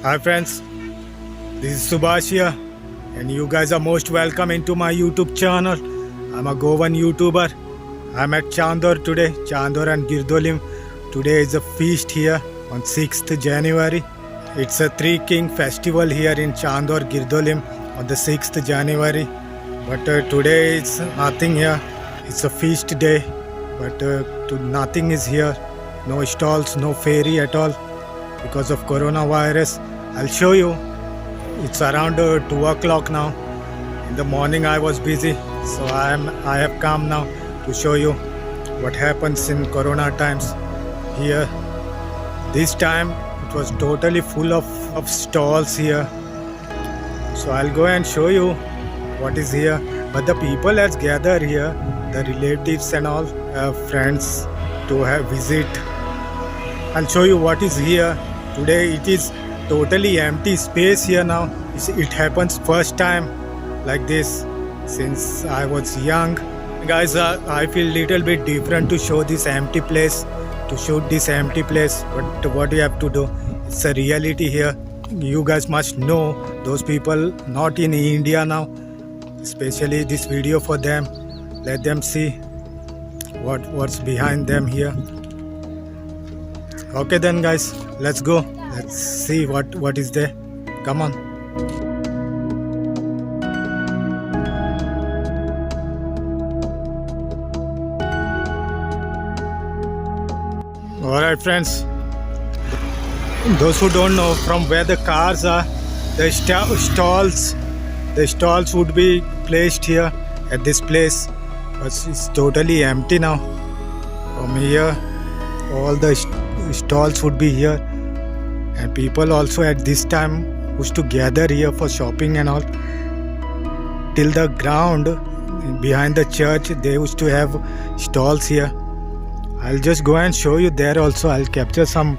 Hi friends, this is Subhash here, and you guys are most welcome into my YouTube channel. I'm a Goan YouTuber. I'm at Chandor today, Chandor and Girdolim. Today is a feast here on 6th January. It's a Three King festival here in Chandor, Girdolim on the 6th January. But today it's nothing here. It's a feast day, but nothing is here. No stalls, no ferry at all because of coronavirus. I'll show you. It's around 2 o'clock now. In the morning I was busy, so I have come now to show you what happens in corona times here. This time it was totally full of stalls here. So I'll go and show you what is here. But the people has gathered here, the relatives and all friends to have visit. I'll show you what is here. Today it is totally empty space here now. It happens first time like this since I was young. Guys, I feel little bit different to show this empty place, to shoot this empty place. But what you have to do, it's a reality here. You guys must know those people not in India now, especially this video for them. Let them see what's behind them here. Okay then guys, let's go. Let's see what is there. Come on. Alright friends, those who don't know from where the cars are, the stalls would be placed here at this place, but it's totally empty now. From here all the stalls would be here, and people also at this time used to gather here for shopping and all. Till the ground behind the church they used to have stalls here. I'll just go and show you there also. I'll capture some.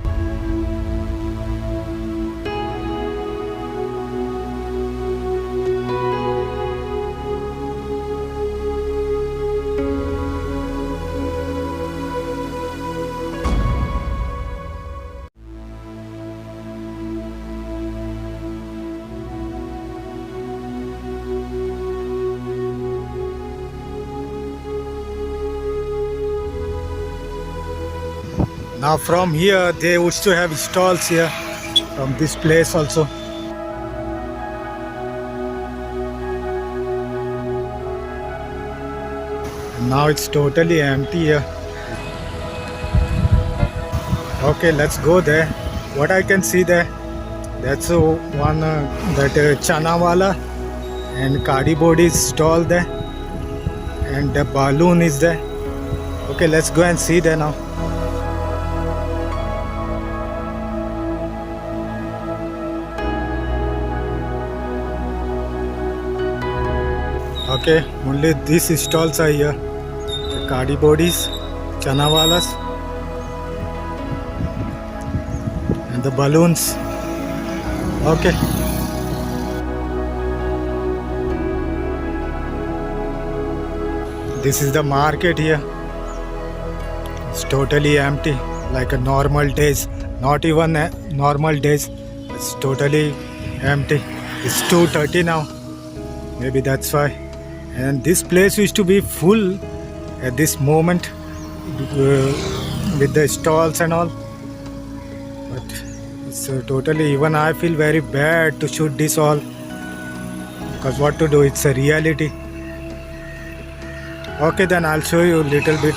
Now from here they used to have stalls here, from this place also. Now it's totally empty here. Okay, let's go there. What I can see there, that's one that chana wala and kadi board is stall there, and the balloon is there. Okay, let's go and see there now. Okay, only these stalls are here. The kadi bodies, chana walas, and the balloons. Okay. This is the market here. It's totally empty, like a normal days. Not even normal days. It's totally empty. It's 2:30 now. Maybe that's why. And this place used to be full at this moment with the stalls and all. But it's totally, even I feel very bad to shoot this all, because what to do, it's a reality. Okay, then I'll show you a little bit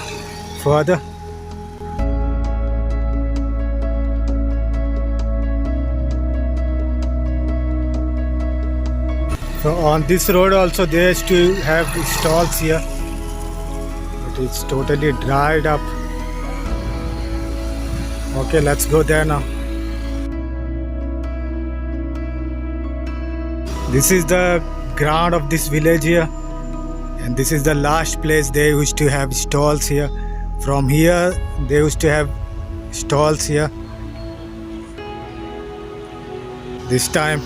further. So on this road also they used to have stalls here, but it's totally dried up. Okay, let's go there now. This is the ground of this village here, and this is the last place they used to have stalls here. From here they used to have stalls here. This time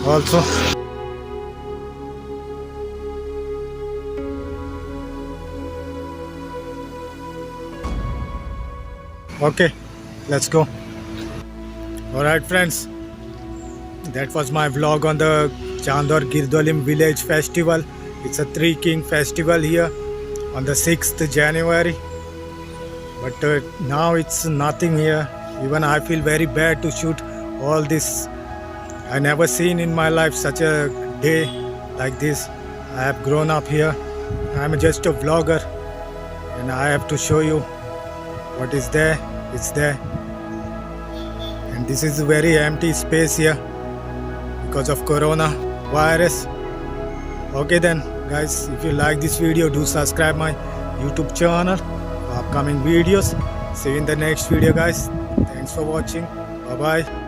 also. Okay, let's go. Alright friends, that was my vlog on the Chandor Girdolim village festival. It's a Three King festival here on the 6th January. But now it's nothing here. Even I feel very bad to shoot all this. I never seen in my life such a day like this. I have grown up here. I'm just a vlogger and I have to show you what is there. It's there. And this is a very empty space here because of corona virus. Okay then guys, if you like this video, do subscribe my YouTube channel for upcoming videos. See you in the next video guys. Thanks for watching. Bye bye.